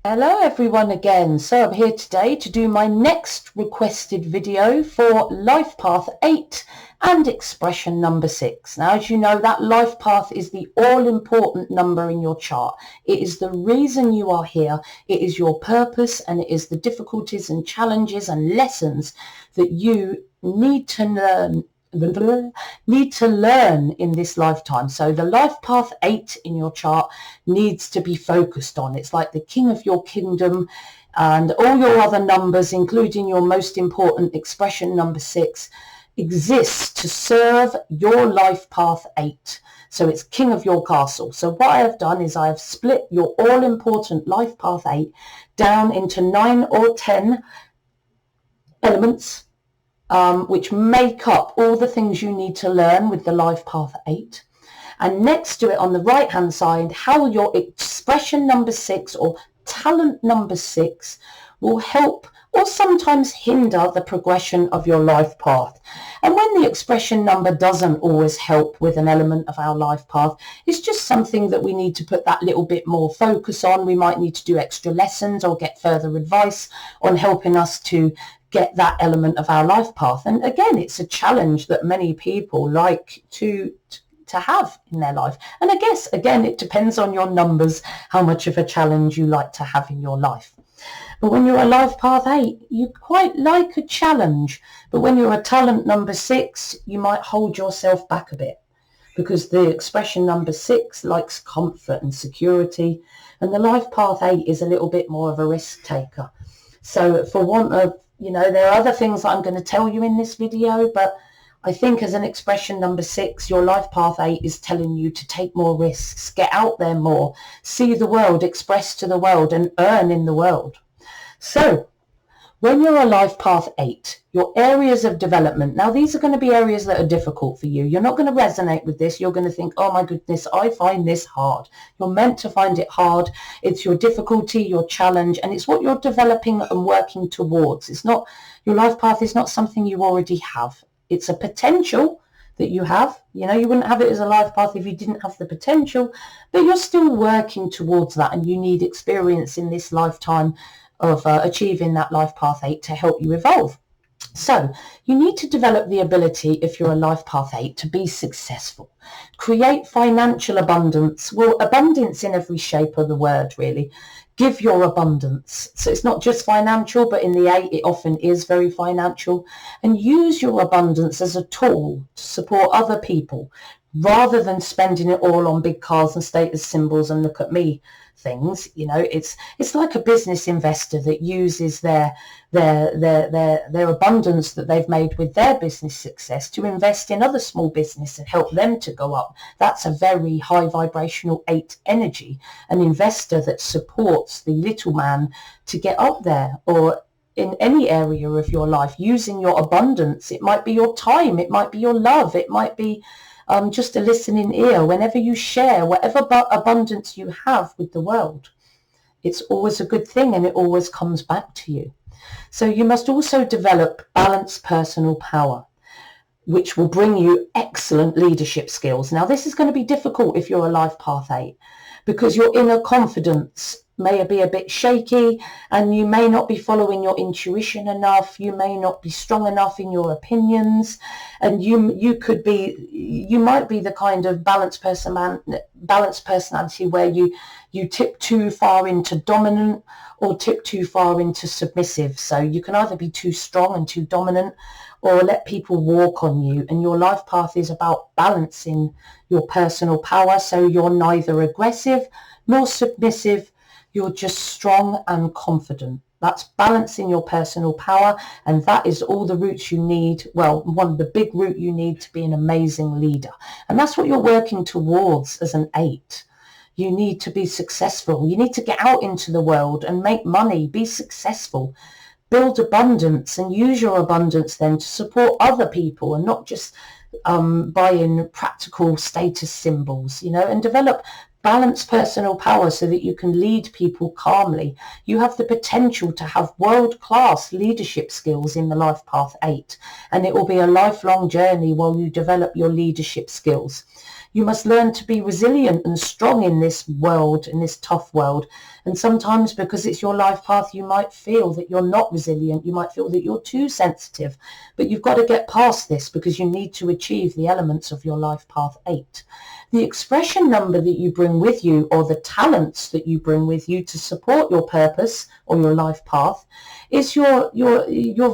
Hello everyone again. So I'm here today to do my next requested video for Life Path 8 and expression number 6. Now, as you know, that life path is the all-important number in your chart. It is the reason you are here. It is your purpose, and it is the difficulties and challenges and lessons that you need to learn in this lifetime. So the life path 8 in your chart needs to be focused on. It's like the king of your kingdom, and all your other numbers, including your most important expression number 6, exists to serve your life path 8. So it's king of your castle. So what I have done is I have split your all-important life path 8 down into 9 or 10 elements, which make up all the things you need to learn with the life path 8. And next to it on the right hand side, how your expression number 6 or talent number 6 will help or sometimes hinder the progression of your life path. And when the expression number doesn't always help with an element of our life path, it's just something that we need to put that little bit more focus on. We might need to do extra lessons or get further advice on helping us to get that element of our life path. And again, it's a challenge that many people like to have in their life. And I guess, again, it depends on your numbers, how much of a challenge you like to have in your life. But when you're a life path 8, you quite like a challenge. But when you're a talent number 6, you might hold yourself back a bit, because the expression number 6 likes comfort and security. And the life path 8 is a little bit more of a risk taker. So for want of, there are other things that I'm going to tell you in this video, but I think as an expression number 6, your life path 8 is telling you to take more risks, get out there more, see the world, express to the world, and earn in the world. So when you're a life path 8, your areas of development, now these are going to be areas that are difficult for you. You're not going to resonate with this. You're going to think, oh my goodness, I find this hard. You're meant to find it hard. It's your difficulty, your challenge, and it's what you're developing and working towards. It's not, your life path is not something you already have. It's a potential that you have. You wouldn't have it as a life path if you didn't have the potential, but you're still working towards that, and you need experience in this lifetime of achieving that life path 8 to help you evolve. So you need to develop the ability, if you're a life path 8, to be successful. Create financial abundance. Well, abundance in every shape of the word, really. Give your abundance. So it's not just financial, but in the 8, it often is very financial. And use your abundance as a tool to support other people, rather than spending it all on big cars and status symbols and look at me things. It's like a business investor that uses their abundance that they've made with their business success to invest in other small business and help them to go up. That's a very high vibrational 8 energy, an investor that supports the little man to get up there, or in any area of your life, using your abundance. It might be your time, it might be your love, it might be just a listening ear. Whenever you share whatever abundance you have with the world, it's always a good thing, and it always comes back to you. So you must also develop balanced personal power, which will bring you excellent leadership skills. Now, this is going to be difficult if you're a life path 8, because your inner confidence may be a bit shaky, and you may not be following your intuition enough. You may not be strong enough in your opinions, and you might be the kind of balanced personality where you tip too far into dominant or tip too far into submissive. So you can either be too strong and too dominant, or let people walk on you. And your life path is about balancing your personal power, so you're neither aggressive nor submissive. You're just strong and confident. That's balancing your personal power, and that is all the roots you need. Well, one of the big root you need to be an amazing leader. And that's what you're working towards as an 8. You need to be successful. You need to get out into the world and make money, be successful, build abundance, and use your abundance then to support other people, and not just buying practical status symbols, and develop balanced personal power so that you can lead people calmly. You have the potential to have world-class leadership skills in the life path 8, and it will be a lifelong journey while you develop your leadership skills. You must learn to be resilient and strong in this world, in this tough world, And sometimes because it's your life path, you might feel that you're not resilient. You might feel that you're too sensitive, but you've got to get past this because you need to achieve the elements of your life path 8. The expression number that you bring with you, or the talents that you bring with you to support your purpose or your life path, is your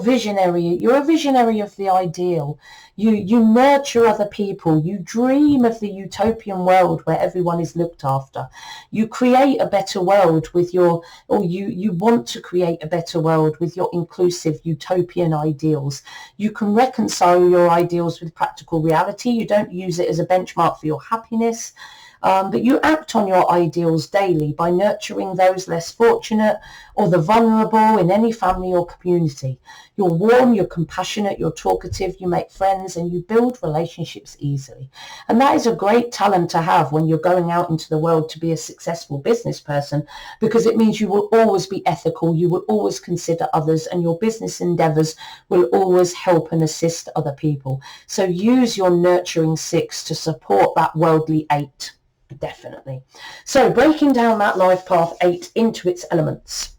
visionary. You're a visionary of the ideal. You nurture other people. You dream of the utopian world where everyone is looked after. You create a better world with you want to create a better world with your inclusive utopian ideals. You can reconcile your ideals with practical reality. You don't use it as a benchmark for your happiness. But you act on your ideals daily by nurturing those less fortunate or the vulnerable in any family or community. You're warm, you're compassionate, you're talkative, you make friends, and you build relationships easily. And that is a great talent to have when you're going out into the world to be a successful business person, because it means you will always be ethical, you will always consider others, and your business endeavors will always help and assist other people. So use your nurturing 6 to support that worldly 8. Definitely. So breaking down that life path 8 into its elements.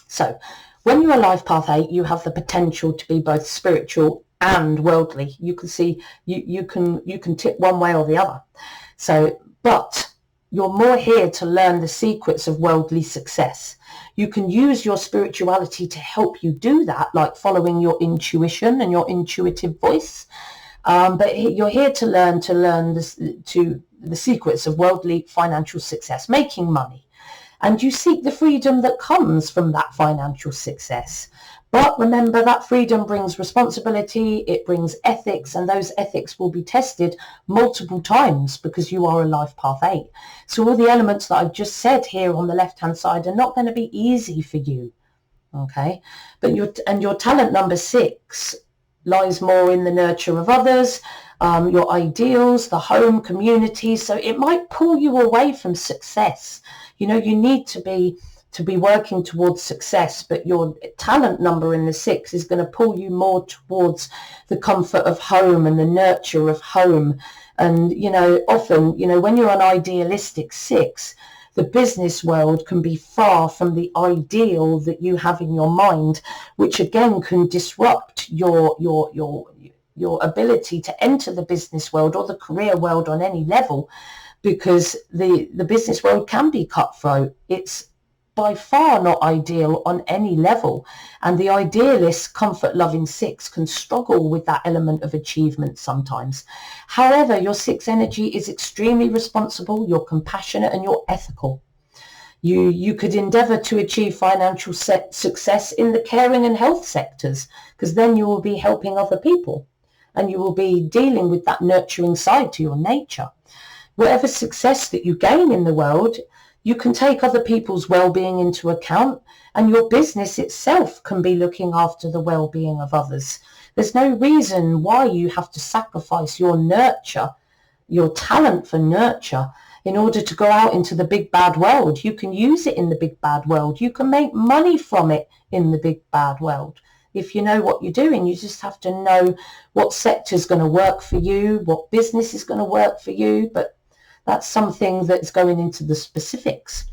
So when you're a life path 8, you have the potential to be both spiritual and worldly. You can see you can tip one way or the other. So, but you're more here to learn the secrets of worldly success. You can use your spirituality to help you do that, like following your intuition and your intuitive voice. But you're here to learn the secrets of worldly financial success, making money. And you seek the freedom that comes from that financial success. But remember, that freedom brings responsibility, it brings ethics, and those ethics will be tested multiple times because you are a life path 8. So all the elements that I've just said here on the left-hand side are not going to be easy for you. Okay? But your talent number 6 lies more in the nurture of others, your ideals, the home, community. So it might pull you away from success. You need to be working towards success, but your talent number in the 6 is going to pull you more towards the comfort of home and the nurture of home. And, often, when you're an idealistic 6, the business world can be far from the ideal that you have in your mind, which again can disrupt your ability to enter the business world or the career world on any level, because the business world can be cutthroat. It's by far not ideal on any level, and the idealist, comfort-loving 6 can struggle with that element of achievement sometimes. However, your 6 energy is extremely responsible, you're compassionate, and you're ethical. You could endeavour to achieve financial success in the caring and health sectors, because then you will be helping other people, and you will be dealing with that nurturing side to your nature. Whatever success that you gain in the world, you can take other people's well-being into account, and your business itself can be looking after the well-being of others. There's no reason why you have to sacrifice your nurture, your talent for nurture, in order to go out into the big bad world. You can use it in the big bad world. You can make money from it in the big bad world. If you know what you're doing, you just have to know what sector is going to work for you, what business is going to work for you, but that's something that's going into the specifics.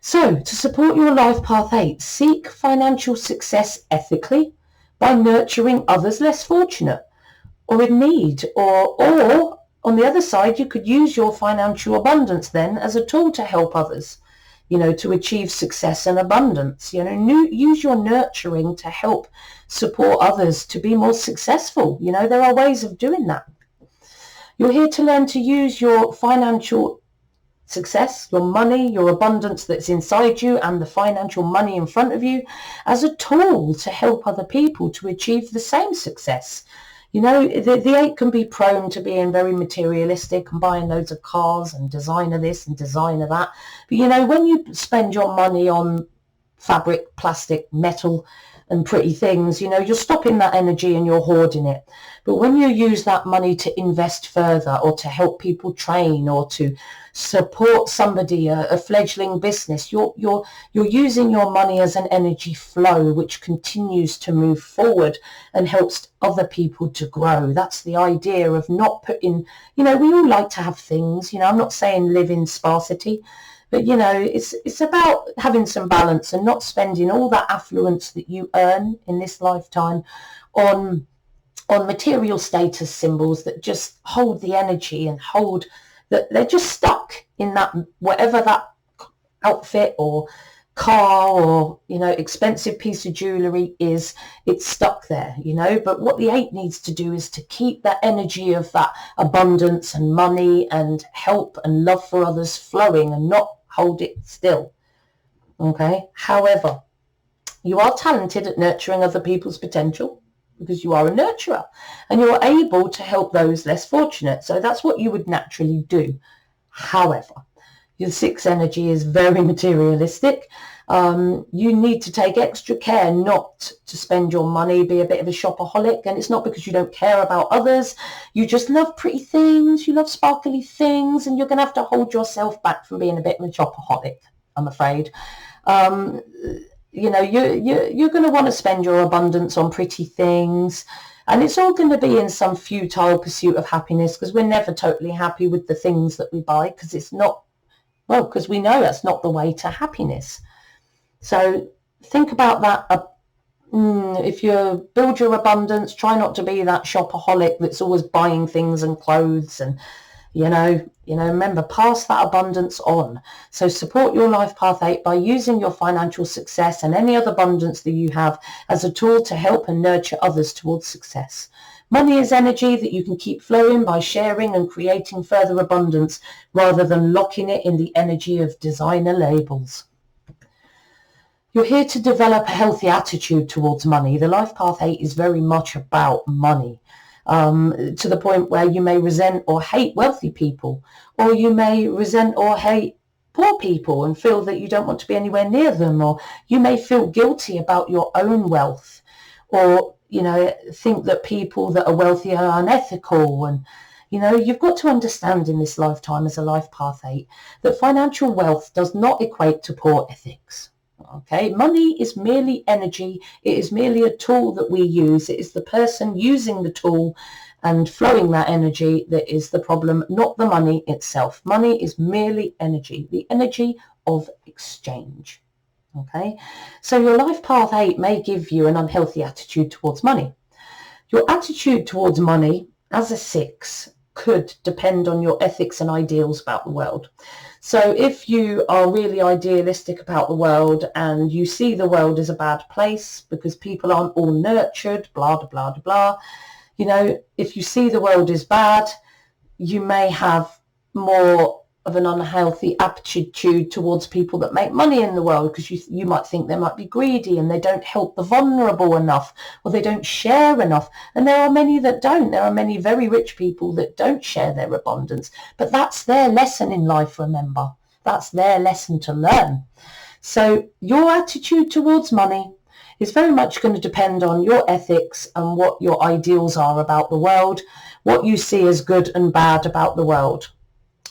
So to support your life path 8, seek financial success ethically by nurturing others less fortunate or in need, or on the other side, you could use your financial abundance then as a tool to help others, to achieve success and abundance. Use your nurturing to help support others to be more successful. There are ways of doing that. You're here to learn to use your financial success, your money, your abundance that's inside you, and the financial money in front of you as a tool to help other people to achieve the same success. The 8 can be prone to being very materialistic and buying loads of cars and designer this and designer that. But when you spend your money on fabric, plastic, metal and pretty things, you're stopping that energy and you're hoarding it. But when you use that money to invest further, or to help people train, or to support somebody, a fledgling business, you're using your money as an energy flow which continues to move forward and helps other people to grow. That's the idea of not putting, we all like to have things, I'm not saying live in sparsity, But, you know, it's about having some balance and not spending all that affluence that you earn in this lifetime on material status symbols that just hold the energy and hold that they're just stuck in that, whatever that outfit or car or, you know, expensive piece of jewelry is, it's stuck there, you know. But what the 8 needs to do is to keep that energy of that abundance and money and help and love for others flowing and not hold it still. Okay. However, you are talented at nurturing other people's potential, because you are a nurturer and you're able to help those less fortunate. So that's what you would naturally do. However, your 6 energy is very materialistic. You need to take extra care not to spend your money, be a bit of a shopaholic. And it's not because you don't care about others. You just love pretty things. You love sparkly things, and you're going to have to hold yourself back from being a bit of a shopaholic, I'm afraid. You know, you're going to want to spend your abundance on pretty things, and it's all going to be in some futile pursuit of happiness, because we're never totally happy with the things that we buy, because it's not, well, because we know that's not the way to happiness. So think about that. If you build your abundance, try not to be that shopaholic that's always buying things and clothes and, you know, remember, pass that abundance on. So support your life path 8 by using your financial success and any other abundance that you have as a tool to help and nurture others towards success. Money is energy that you can keep flowing by sharing and creating further abundance, rather than locking it in the energy of designer labels. You're here to develop a healthy attitude towards money. The life path 8 is very much about money. To the point where you may resent or hate wealthy people, or you may resent or hate poor people and feel that you don't want to be anywhere near them, or you may feel guilty about your own wealth, or, you know, think that people that are wealthy are unethical. And, you know, you've got to understand in this lifetime as a life path 8 that financial wealth does not equate to poor ethics. Okay, money is merely energy. It is merely a tool that we use. It is the person using the tool and flowing that energy that is the problem, not the money itself. Money is merely energy, the energy of exchange. Okay, so your life path 8 may give you an unhealthy attitude towards money. Your attitude towards money as a 6 could depend on your ethics and ideals about the world. So if you are really idealistic about the world and you see the world as a bad place because people aren't all nurtured, blah, blah, blah, blah, you know, if you see the world as bad, you may have more of an unhealthy attitude towards people that make money in the world, because you might think they might be greedy and they don't help the vulnerable enough, or they don't share enough. And there are many that don't. There are many very rich people that don't share their abundance, but that's their lesson in life, remember. That's their lesson to learn. So your attitude towards money is very much going to depend on your ethics and what your ideals are about the world, what you see as good and bad about the world.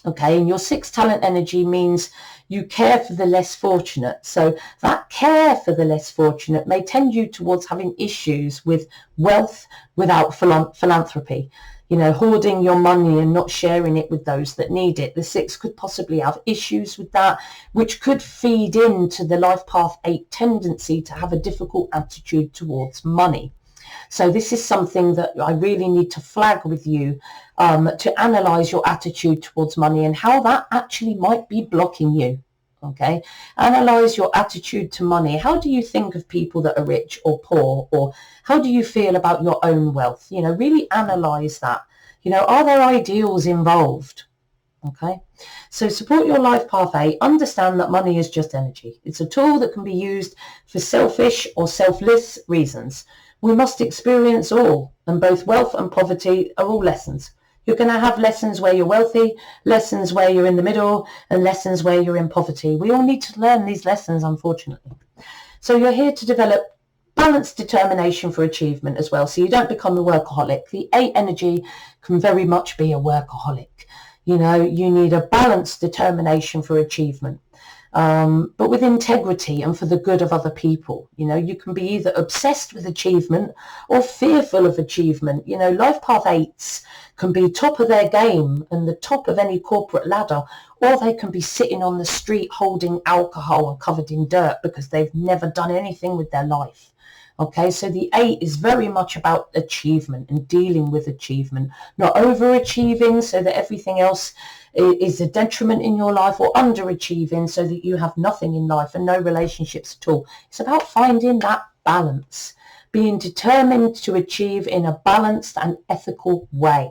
Okay, and your 6 talent energy means you care for the less fortunate. So that care for the less fortunate may tend you towards having issues with wealth without philanthropy. You know, hoarding your money and not sharing it with those that need it. The 6 could possibly have issues with that, which could feed into the life path 8 tendency to have a difficult attitude towards money. So this is something that I really need to flag with you, to analyze your attitude towards money and how that actually might be blocking you. Okay, analyze your attitude to money. How do you think of people that are rich or poor, or how do you feel about your own wealth? You know, really analyze that. You know, are there ideals involved? Okay, so support your life path 8. Understand that money is just energy. It's a tool that can be used for selfish or selfless reasons. We must experience all, and both wealth and poverty are all lessons. You're going to have lessons where you're wealthy, lessons where you're in the middle, and lessons where you're in poverty. We all need to learn these lessons, unfortunately. So you're here to develop balanced determination for achievement as well, so you don't become a workaholic. The 8 energy can very much be a workaholic. You know, you need a balanced determination for achievement. but with integrity and for the good of other people. You can be either obsessed with achievement or fearful of achievement. Life path 8s can be top of their game and the top of any corporate ladder, or they can be sitting on the street holding alcohol and covered in dirt because they've never done anything with their life. Okay, so the 8 is very much about achievement and dealing with achievement, not overachieving so that everything else is a detriment in your life, or underachieving so that you have nothing in life and no relationships at all. It's about finding that balance, being determined to achieve in a balanced and ethical way.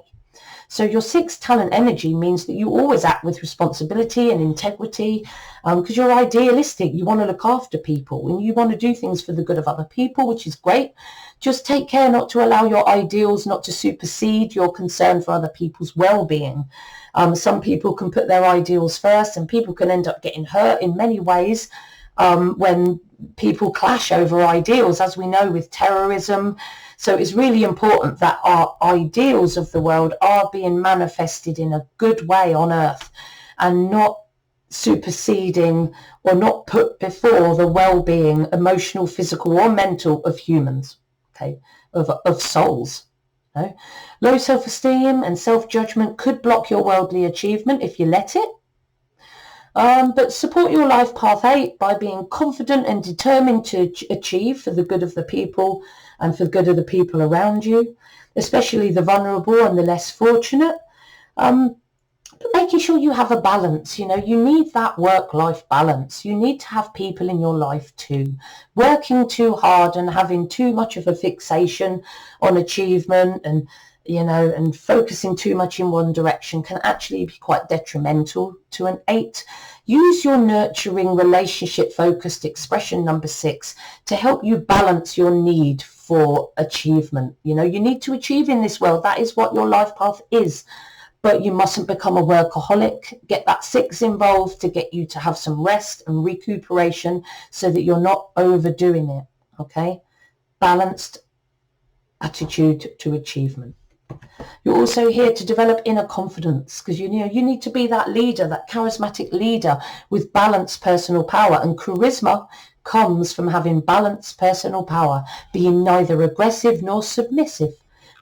So your 6 talent energy means that you always act with responsibility and integrity, because you're idealistic. You want to look after people and you want to do things for the good of other people, which is great. Just take care not to allow your ideals not to supersede your concern for other people's well-being. Some people can put their ideals first, and people can end up getting hurt in many ways when people clash over ideals, as we know with terrorism. So it's really important that our ideals of the world are being manifested in a good way on earth and not superseding or not put before the well-being, emotional, physical or mental of humans, okay, of souls. Low self-esteem and self-judgment could block your worldly achievement if you let it. But support your life path 8 by being confident and determined to achieve for the good of the people and for the good of the people around you, especially the vulnerable and the less fortunate. But making sure you have a balance. You need that work-life balance. You need to have people in your life too. Working too hard and having too much of a fixation on achievement and focusing too much in one direction can actually be quite detrimental to an 8. Use your nurturing, relationship-focused expression number 6 to help you balance your need for achievement. You need to achieve in this world. That is what your life path is. But you mustn't become a workaholic. Get that 6 involved to get you to have some rest and recuperation so that you're not overdoing it. Okay? Balanced attitude to achievement. You're also here to develop inner confidence, because you need to be that leader, that charismatic leader with balanced personal power. And charisma comes from having balanced personal power, being neither aggressive nor submissive,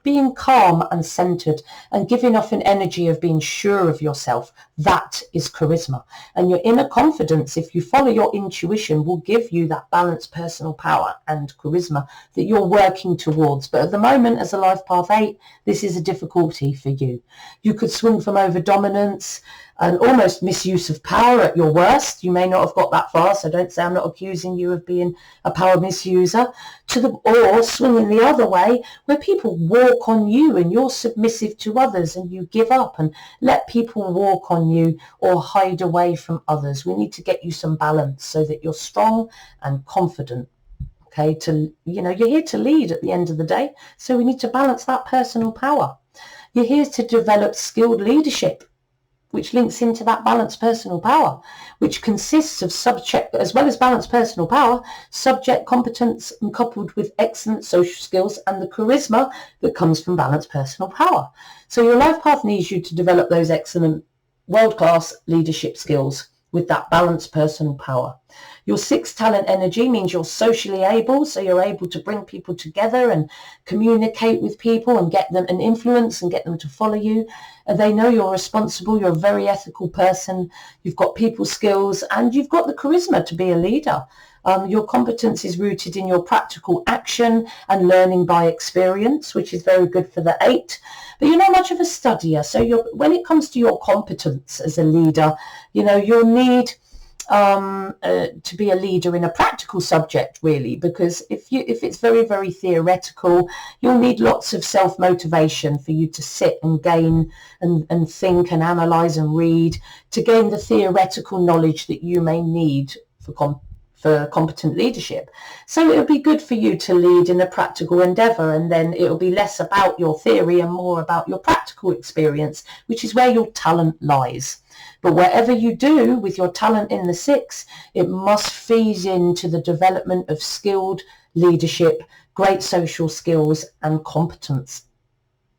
being calm and centered, and giving off an energy of being sure of yourself. That is charisma. And your inner confidence, if you follow your intuition, will give you that balanced personal power and charisma that you're working towards. But at the moment, as a life path 8, this is a difficulty for you. You could swing from over dominance and almost misuse of power at your worst. You may not have got that far, so don't say I'm not accusing you of being a power misuser, or swinging the other way, where people walk on you and you're submissive to others and you give up and let people walk on you or hide away from others. We need to get you some balance so that you're strong and confident. Okay, you're here to lead at the end of the day, so we need to balance that personal power. You're here to develop skilled leadership, which links into that balanced personal power, which consists of subject, as well as balanced personal power, subject competence and coupled with excellent social skills and the charisma that comes from balanced personal power. So your life path needs you to develop those excellent world-class leadership skills with that balanced personal power. Your 6 talent energy means you're socially able, so you're able to bring people together and communicate with people and get them an influence and get them to follow you. And they know you're responsible, you're a very ethical person, you've got people skills, and you've got the charisma to be a leader. Your competence is rooted in your practical action and learning by experience, which is very good for the 8. But you're not much of a studier, so when it comes to your competence as a leader, you'll need to be a leader in a practical subject, really, because if it's very, very theoretical, you'll need lots of self-motivation for you to sit and gain and think and analyze and read to gain the theoretical knowledge that you may need for competent leadership. So it'll be good for you to lead in a practical endeavor, and then it'll be less about your theory and more about your practical experience, which is where your talent lies. But whatever you do with your talent in the 6, it must feed into the development of skilled leadership, great social skills and competence,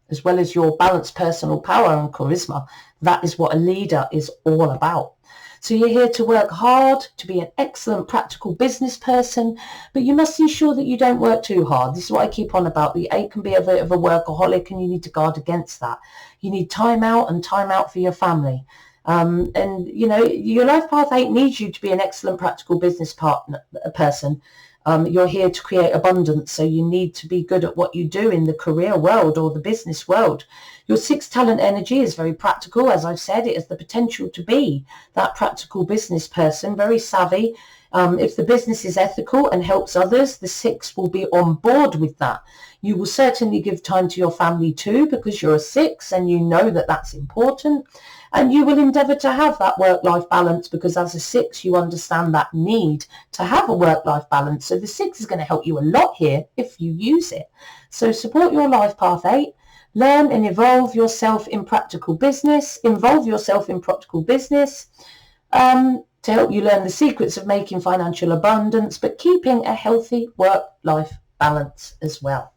as well as your balanced personal power and charisma. That is what a leader is all about. So you're here to work hard, to be an excellent practical business person, but you must ensure that you don't work too hard. This is what I keep on about. The 8 can be a bit of a workaholic, and you need to guard against that. You need time out and time out for your family. And you know, your life path 8 needs you to be an excellent practical business person. You're here to create abundance, so you need to be good at what you do in the career world or the business world. Your 6 talent energy is very practical. As I've said, it has the potential to be that practical business person, very savvy. If the business is ethical and helps others, the 6 will be on board with that. You will certainly give time to your family too, because you're a 6 and you know that that's important. And you will endeavour to have that work-life balance, because as a 6, you understand that need to have a work-life balance. So the 6 is going to help you a lot here if you use it. So support your life path 8. Learn and evolve yourself in practical business. Involve yourself in practical business to help you learn the secrets of making financial abundance, but keeping a healthy work-life balance as well.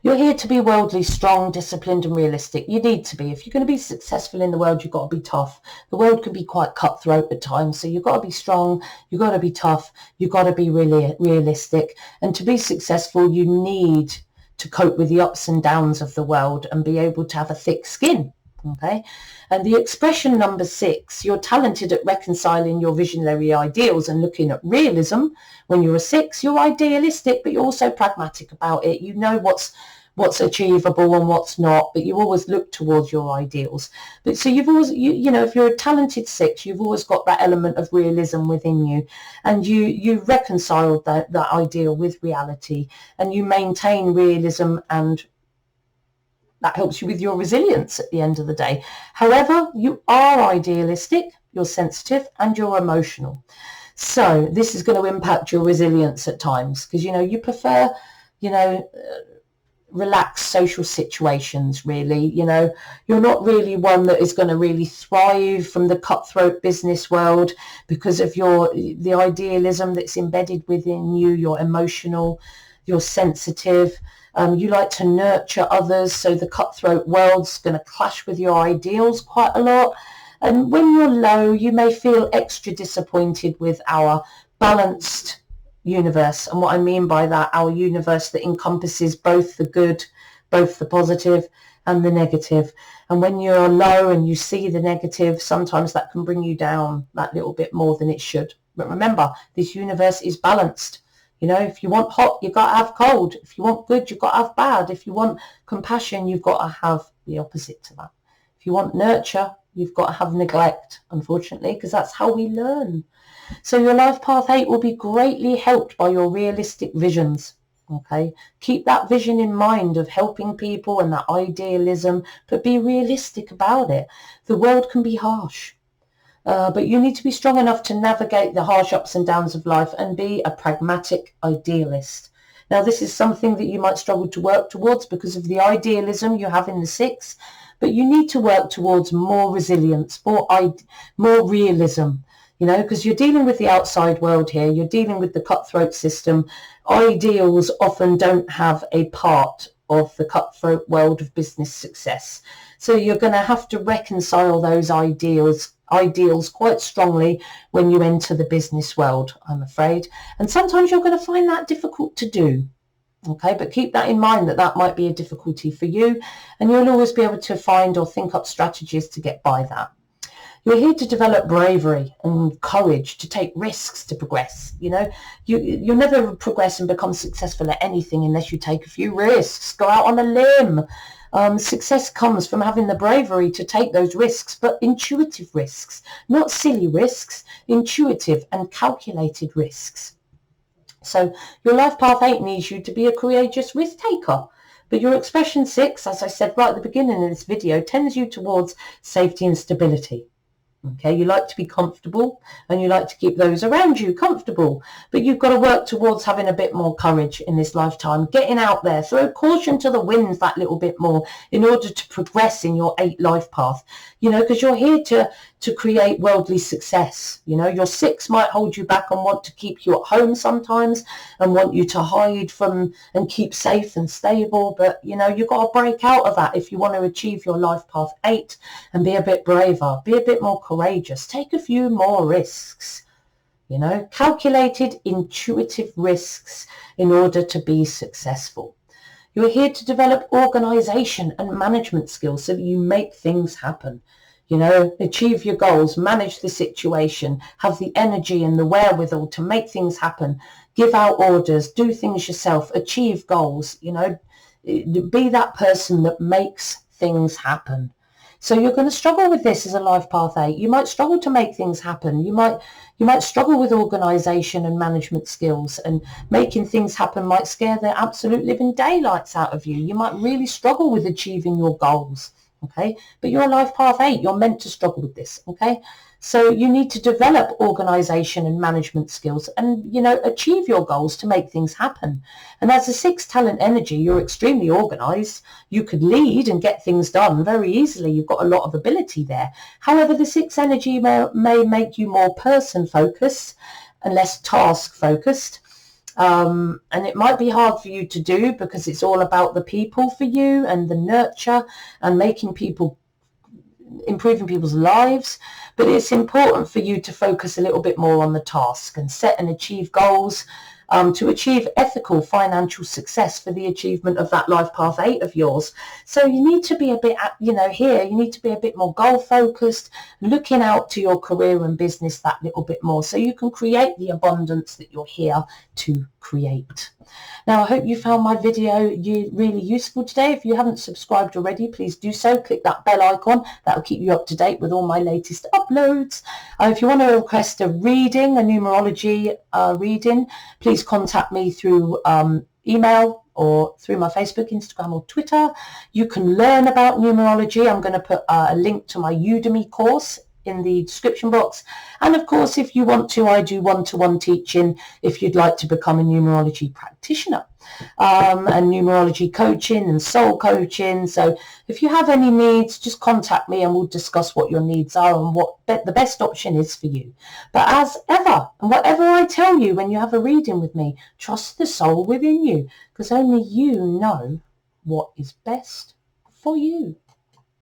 You're here to be worldly strong, disciplined and realistic. You need to be. If you're going to be successful in the world, you've got to be tough. The world can be quite cutthroat at times, so you've got to be strong, you've got to be tough, you've got to be really realistic. And to be successful, you need to cope with the ups and downs of the world and be able to have a thick skin. Okay, and the expression number 6, you're talented at reconciling your visionary ideals and looking at realism. When you're a 6, you're idealistic, but you're also pragmatic about it. You know what's achievable and what's not, but you always look towards your ideals. But so you've always, you know, if you're a talented 6, you've always got that element of realism within you, and you reconcile that ideal with reality, and you maintain realism, and that helps you with your resilience at the end of the day. However, you are idealistic, you're sensitive, and you're emotional. So this is going to impact your resilience at times, because, you know, you prefer, you know, relaxed social situations, really. You know, you're not really one that is going to really thrive from the cutthroat business world because of the idealism that's embedded within you. You're emotional, you're sensitive. You like to nurture others, so the cutthroat world's going to clash with your ideals quite a lot. And when you're low, you may feel extra disappointed with our balanced universe. And what I mean by that, our universe that encompasses both the good, both the positive and the negative. And when you're low and you see the negative, sometimes that can bring you down that little bit more than it should. But remember, this universe is balanced. You know, if you want hot, you've got to have cold. If you want good, you've got to have bad. If you want compassion, you've got to have the opposite to that. If you want nurture, you've got to have neglect, unfortunately, because that's how we learn. So your life path 8 will be greatly helped by your realistic visions. Okay, keep that vision in mind of helping people and that idealism, but be realistic about it. The world can be harsh. But you need to be strong enough to navigate the harsh ups and downs of life and be a pragmatic idealist. Now, this is something that you might struggle to work towards because of the idealism you have in the 6, but you need to work towards more resilience, more realism, you know, because you're dealing with the outside world here. You're dealing with the cutthroat system. Ideals often don't have a part of the cutthroat world of business success. So you're going to have to reconcile those ideals quite strongly when you enter the business world, I'm afraid. And sometimes you're going to find that difficult to do. Okay, but keep that in mind, that might be a difficulty for you, and you'll always be able to find or think up strategies to get by that. You're here to develop bravery and courage, to take risks, to progress. You know, you'll never progress and become successful at anything unless you take a few risks, go out on a limb. Success comes from having the bravery to take those risks, but intuitive risks, not silly risks, intuitive and calculated risks. So your life path 8 needs you to be a courageous risk taker. But your expression 6, as I said right at the beginning of this video, tends you towards safety and stability. Okay, you like to be comfortable and you like to keep those around you comfortable, but you've got to work towards having a bit more courage in this lifetime, getting out there, throw caution to the winds that little bit more in order to progress in your 8 life path, you know, because you're here to create worldly success. You know, your 6 might hold you back and want to keep you at home sometimes and want you to hide from and keep safe and stable. But, you know, you've got to break out of that if you want to achieve your life path 8 and be a bit braver, be a bit more courageous, take a few more risks. You know, calculated, intuitive risks in order to be successful. You're here to develop organization and management skills so that you make things happen. You know, achieve your goals, manage the situation, have the energy and the wherewithal to make things happen, give out orders, do things yourself, achieve goals, you know, be that person that makes things happen. So you're going to struggle with this as a life path 8. You might struggle to make things happen. You might struggle with organisation and management skills, and making things happen might scare the absolute living daylights out of you. You might really struggle with achieving your goals. Okay, but you're a life path 8. You're meant to struggle with this. Okay, so you need to develop organisation and management skills and, you know, achieve your goals to make things happen. And as a 6 talent energy, you're extremely organised. You could lead and get things done very easily. You've got a lot of ability there. However, the 6 energy may make you more person focused and less task focused. And it might be hard for you to do because it's all about the people for you and the nurture and improving people's lives. But it's important for you to focus a little bit more on the task and set and achieve goals to achieve ethical financial success for the achievement of that life path 8 of yours. So you need to be a bit, you know, here you need to be a bit more goal focused, looking out to your career and business that little bit more so you can create the abundance that you're here to create. Now, I hope you found my video really useful today. If you haven't subscribed already, please do so. Click that bell icon. That will keep you up to date with all my latest uploads. If you want to request a reading, a numerology reading, please contact me through email or through my Facebook, Instagram or Twitter. You can learn about numerology. I'm going to put a link to my Udemy course in the description box. And of course, if you want to, I do one-to-one teaching if you'd like to become a numerology practitioner, and numerology coaching and soul coaching. So if you have any needs, just contact me and we'll discuss what your needs are and what the best option is for you. But as ever, and whatever I tell you when you have a reading with me, trust the soul within you, because only you know what is best for you.